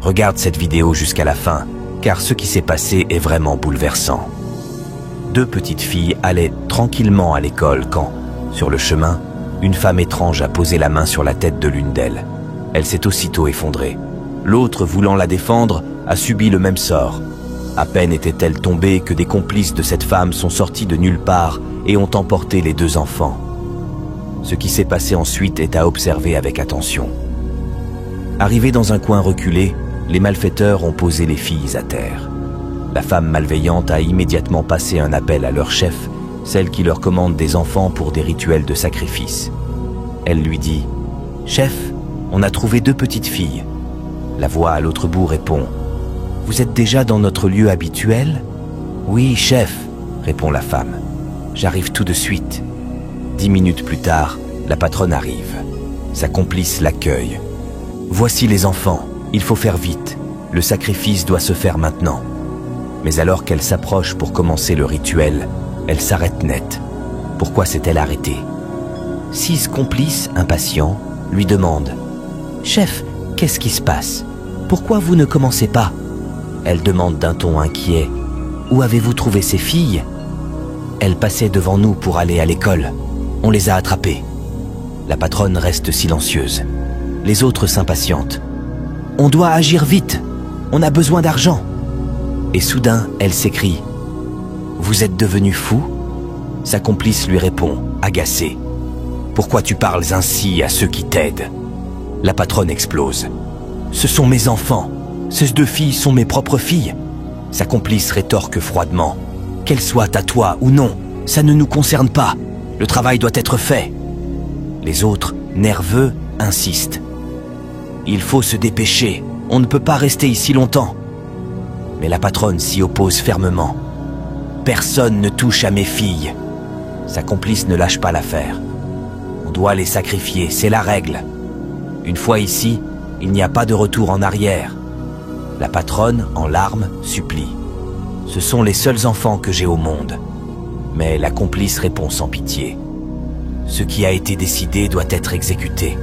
Regarde cette vidéo jusqu'à la fin, car ce qui s'est passé est vraiment bouleversant. 2 petites filles allaient tranquillement à l'école quand, sur le chemin, une femme étrange a posé la main sur la tête de l'une d'elles. Elle s'est aussitôt effondrée. L'autre, voulant la défendre, a subi le même sort. À peine était-elle tombée que des complices de cette femme sont sortis de nulle part et ont emporté les 2 enfants. Ce qui s'est passé ensuite est à observer avec attention. Arrivés dans un coin reculé, les malfaiteurs ont posé les filles à terre. La femme malveillante a immédiatement passé un appel à leur chef, celle qui leur commande des enfants pour des rituels de sacrifice. Elle lui dit « Chef, on a trouvé 2 petites filles. » La voix à l'autre bout répond « Vous êtes déjà dans notre lieu habituel ?»« Oui, chef, » répond la femme. « J'arrive tout de suite. » 10 minutes plus tard, la patronne arrive. Sa complice l'accueille. « Voici les enfants, il faut faire vite. Le sacrifice doit se faire maintenant. » Mais alors qu'elle s'approche pour commencer le rituel, elle s'arrête net. Pourquoi s'est-elle arrêtée? 6 complices, impatients, lui demandent « Chef, qu'est-ce qui se passe? Pourquoi vous ne commencez pas ?» Elle demande d'un ton inquiet « Où avez-vous trouvé ces filles ?» Elles passaient devant nous pour aller à l'école. On les a attrapées. La patronne reste silencieuse. Les autres s'impatientent. « On doit agir vite. On a besoin d'argent. » Et soudain, elle s'écrie « Vous êtes devenu fou ?» Sa complice lui répond, agacée « Pourquoi tu parles ainsi à ceux qui t'aident ?» La patronne explose. « Ce sont mes enfants. Ces 2 filles sont mes propres filles. » Sa complice rétorque froidement. « Qu'elles soient à toi ou non, ça ne nous concerne pas. Le travail doit être fait. » Les autres, nerveux, insistent. « Il faut se dépêcher. On ne peut pas rester ici longtemps. » Mais la patronne s'y oppose fermement. « Personne ne touche à mes filles. » Sa complice ne lâche pas l'affaire. « On doit les sacrifier, c'est la règle. Une fois ici, il n'y a pas de retour en arrière. » La patronne, en larmes, supplie. « Ce sont les seuls enfants que j'ai au monde. » Mais la complice répond sans pitié. « Ce qui a été décidé doit être exécuté. »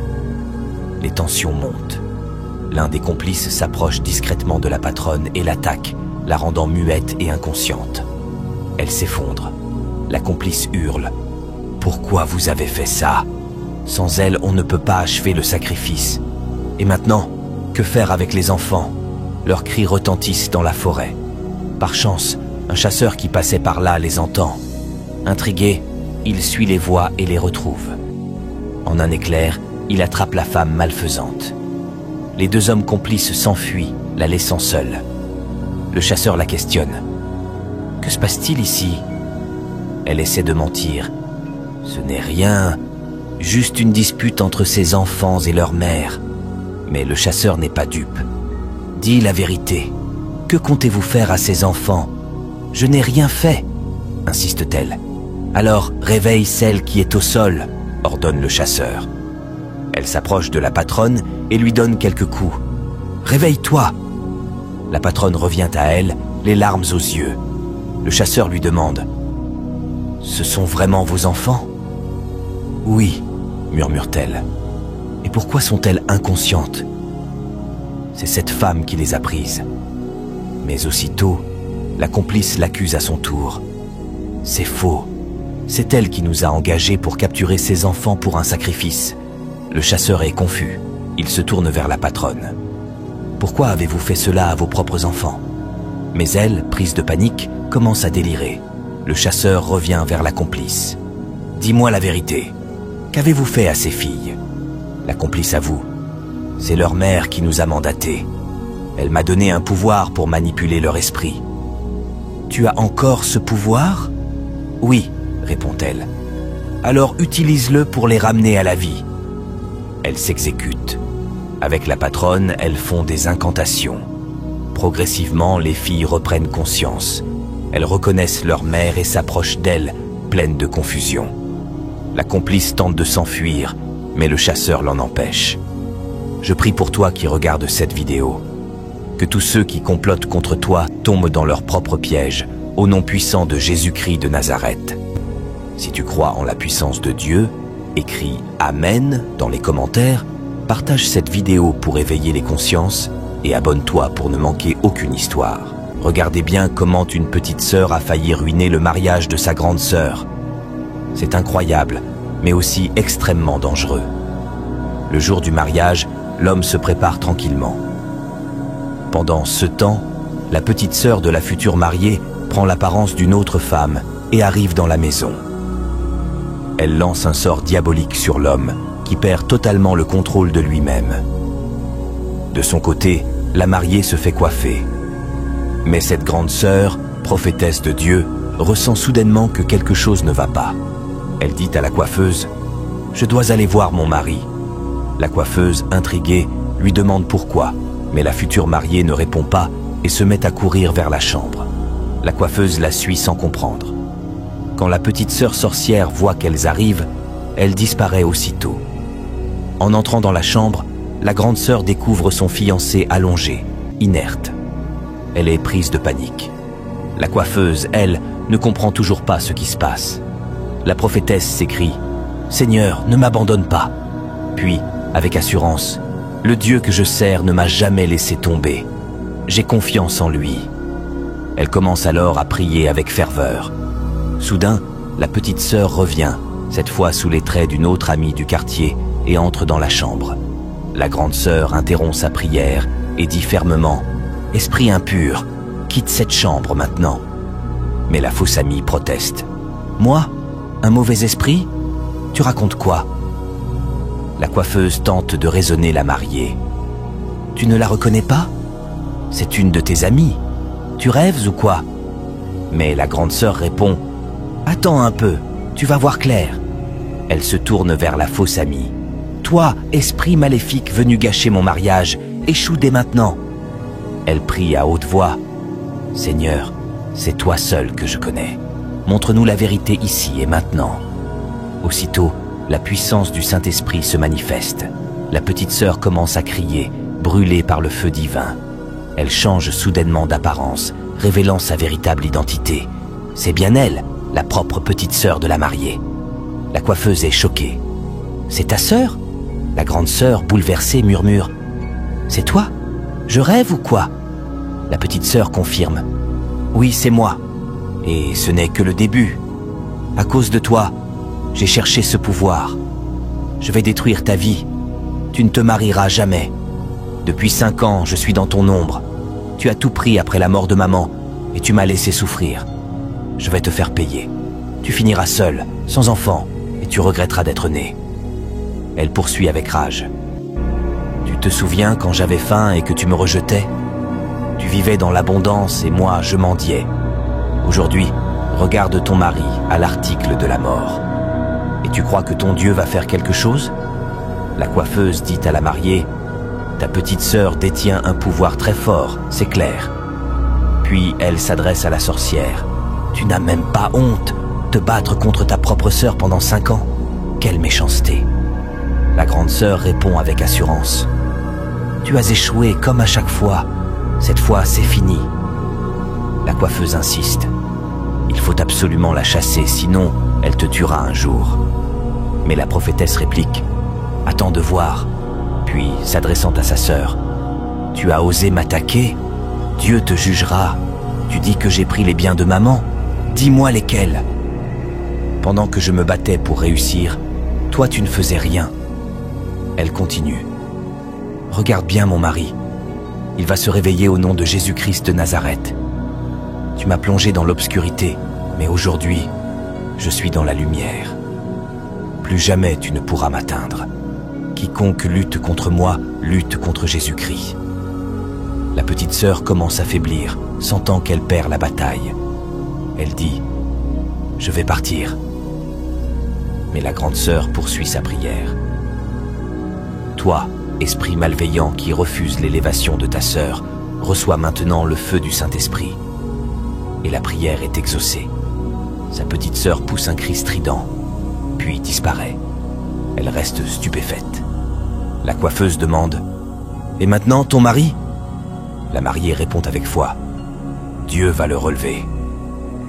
Les tensions montent. L'un des complices s'approche discrètement de la patronne et l'attaque, la rendant muette et inconsciente. Elle s'effondre. La complice hurle. « Pourquoi vous avez fait ça? Sans elle, on ne peut pas achever le sacrifice. Et maintenant, que faire avec les enfants? » Leurs cris retentissent dans la forêt. Par chance, un chasseur qui passait par là les entend. Intrigué, il suit les voix et les retrouve. En un éclair, il attrape la femme malfaisante. Les 2 hommes complices s'enfuient, la laissant seule. Le chasseur la questionne. « Que se passe-t-il ici ?» Elle essaie de mentir. « Ce n'est rien, juste une dispute entre ses enfants et leur mère. » Mais le chasseur n'est pas dupe. « Dis la vérité. Que comptez-vous faire à ces enfants? »« Je n'ai rien fait, » insiste-t-elle. « Alors réveille celle qui est au sol, » ordonne le chasseur. Elle s'approche de la patronne et lui donne quelques coups. « Réveille-toi !» La patronne revient à elle, les larmes aux yeux. Le chasseur lui demande « Ce sont vraiment vos enfants ?»« Oui, » murmure-t-elle. « Et pourquoi sont-elles inconscientes ?»« C'est cette femme qui les a prises. » Mais aussitôt, la complice l'accuse à son tour. « C'est faux. C'est elle qui nous a engagés pour capturer ses enfants pour un sacrifice. » Le chasseur est confus. Il se tourne vers la patronne. « Pourquoi avez-vous fait cela à vos propres enfants ?» Mais elle, prise de panique, commence à délirer. Le chasseur revient vers la complice. « Dis-moi la vérité. Qu'avez-vous fait à ces filles ?» La complice avoue. « C'est leur mère qui nous a mandatés. Elle m'a donné un pouvoir pour manipuler leur esprit. »« Tu as encore ce pouvoir ?»« Oui, » répond-elle. « Alors utilise-le pour les ramener à la vie. » Elle s'exécute. Avec la patronne, elles font des incantations. Progressivement, les filles reprennent conscience. Elles reconnaissent leur mère et s'approchent d'elle, pleines de confusion. La complice tente de s'enfuir, mais le chasseur l'en empêche. Je prie pour toi qui regardes cette vidéo. Que tous ceux qui complotent contre toi tombent dans leur propre piège, au nom puissant de Jésus-Christ de Nazareth. Si tu crois en la puissance de Dieu, écris « Amen » dans les commentaires, partage cette vidéo pour éveiller les consciences et abonne-toi pour ne manquer aucune histoire. Regardez bien comment une petite sœur a failli ruiner le mariage de sa grande sœur. C'est incroyable, mais aussi extrêmement dangereux. Le jour du mariage, l'homme se prépare tranquillement. Pendant ce temps, la petite sœur de la future mariée prend l'apparence d'une autre femme et arrive dans la maison. Elle lance un sort diabolique sur l'homme, qui perd totalement le contrôle de lui-même. De son côté, la mariée se fait coiffer. Mais cette grande sœur, prophétesse de Dieu, ressent soudainement que quelque chose ne va pas. Elle dit à la coiffeuse « Je dois aller voir mon mari ». La coiffeuse, intriguée, lui demande pourquoi, mais la future mariée ne répond pas et se met à courir vers la chambre. La coiffeuse la suit sans comprendre. Quand la petite sœur sorcière voit qu'elles arrivent, elle disparaît aussitôt. En entrant dans la chambre, la grande sœur découvre son fiancé allongé, inerte. Elle est prise de panique. La coiffeuse, elle, ne comprend toujours pas ce qui se passe. La prophétesse s'écrie « Seigneur, ne m'abandonne pas !» Puis, avec assurance, « Le Dieu que je sers ne m'a jamais laissé tomber. J'ai confiance en lui. » Elle commence alors à prier avec ferveur. Soudain, la petite sœur revient, cette fois sous les traits d'une autre amie du quartier, et entre dans la chambre. La grande sœur interrompt sa prière et dit fermement « Esprit impur, quitte cette chambre maintenant. » Mais la fausse amie proteste. « Moi ? Un mauvais esprit ? Tu racontes quoi ?» La coiffeuse tente de raisonner la mariée. « Tu ne la reconnais pas ? C'est une de tes amies. Tu rêves ou quoi ?» Mais la grande sœur répond « Attends un peu, tu vas voir clair. » Elle se tourne vers la fausse amie. « Toi, esprit maléfique venu gâcher mon mariage, échoue dès maintenant. » Elle prie à haute voix. « Seigneur, c'est toi seul que je connais. Montre-nous la vérité ici et maintenant. » Aussitôt, la puissance du Saint-Esprit se manifeste. La petite sœur commence à crier, brûlée par le feu divin. Elle change soudainement d'apparence, révélant sa véritable identité. C'est bien elle, la propre petite sœur de la mariée. La coiffeuse est choquée. « C'est ta sœur ?» La grande sœur, bouleversée, murmure. « C'est toi ? Je rêve ou quoi ?» La petite sœur confirme. « Oui, c'est moi. Et ce n'est que le début. À cause de toi, j'ai cherché ce pouvoir. Je vais détruire ta vie. Tu ne te marieras jamais. Depuis 5 ans, je suis dans ton ombre. Tu as tout pris après la mort de maman et tu m'as laissé souffrir. Je vais te faire payer. Tu finiras seul, sans enfant, et tu regretteras d'être né. » Elle poursuit avec rage. « Tu te souviens quand j'avais faim et que tu me rejetais ? Tu vivais dans l'abondance et moi, je mendiais. Aujourd'hui, regarde ton mari à l'article de la mort. Et tu crois que ton Dieu va faire quelque chose ? » La coiffeuse dit à la mariée « Ta petite sœur détient un pouvoir très fort, c'est clair. » Puis elle s'adresse à la sorcière. « Tu n'as même pas honte ? Te battre contre ta propre sœur pendant 5 ans ? Quelle méchanceté !» La grande sœur répond avec assurance. « Tu as échoué comme à chaque fois. Cette fois, c'est fini. » La coiffeuse insiste. « Il faut absolument la chasser, sinon elle te tuera un jour. » Mais la prophétesse réplique. « Attends de voir. » Puis, s'adressant à sa sœur. « Tu as osé m'attaquer ? Dieu te jugera. Tu dis que j'ai pris les biens de maman. Dis-moi lesquels. » Pendant que je me battais pour réussir, toi tu ne faisais rien. Elle continue. « Regarde bien mon mari. Il va se réveiller au nom de Jésus-Christ de Nazareth. Tu m'as plongé dans l'obscurité, mais aujourd'hui, je suis dans la lumière. Plus jamais tu ne pourras m'atteindre. Quiconque lutte contre moi, lutte contre Jésus-Christ. » La petite sœur commence à faiblir, sentant qu'elle perd la bataille. Elle dit « Je vais partir. » Mais la grande sœur poursuit sa prière. « Toi, esprit malveillant qui refuse l'élévation de ta sœur, reçois maintenant le feu du Saint-Esprit. » Et la prière est exaucée. Sa petite sœur pousse un cri strident, puis disparaît. Elle reste stupéfaite. La coiffeuse demande « Et maintenant, ton mari ?» La mariée répond avec foi « Dieu va le relever. »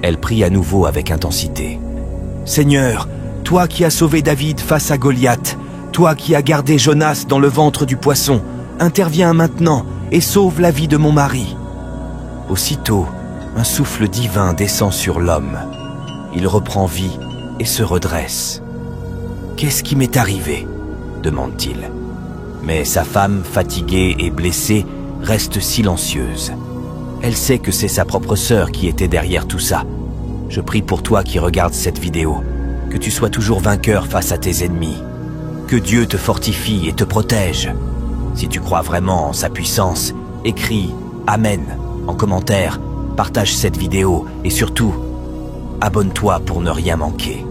Elle prie à nouveau avec intensité. « Seigneur, toi qui as sauvé David face à Goliath, toi qui as gardé Jonas dans le ventre du poisson, interviens maintenant et sauve la vie de mon mari. » Aussitôt, un souffle divin descend sur l'homme. Il reprend vie et se redresse. « Qu'est-ce qui m'est arrivé ?» demande-t-il. Mais sa femme, fatiguée et blessée, reste silencieuse. Elle sait que c'est sa propre sœur qui était derrière tout ça. Je prie pour toi qui regardes cette vidéo, que tu sois toujours vainqueur face à tes ennemis. Que Dieu te fortifie et te protège. Si tu crois vraiment en sa puissance, écris « Amen » en commentaire, partage cette vidéo et surtout, abonne-toi pour ne rien manquer.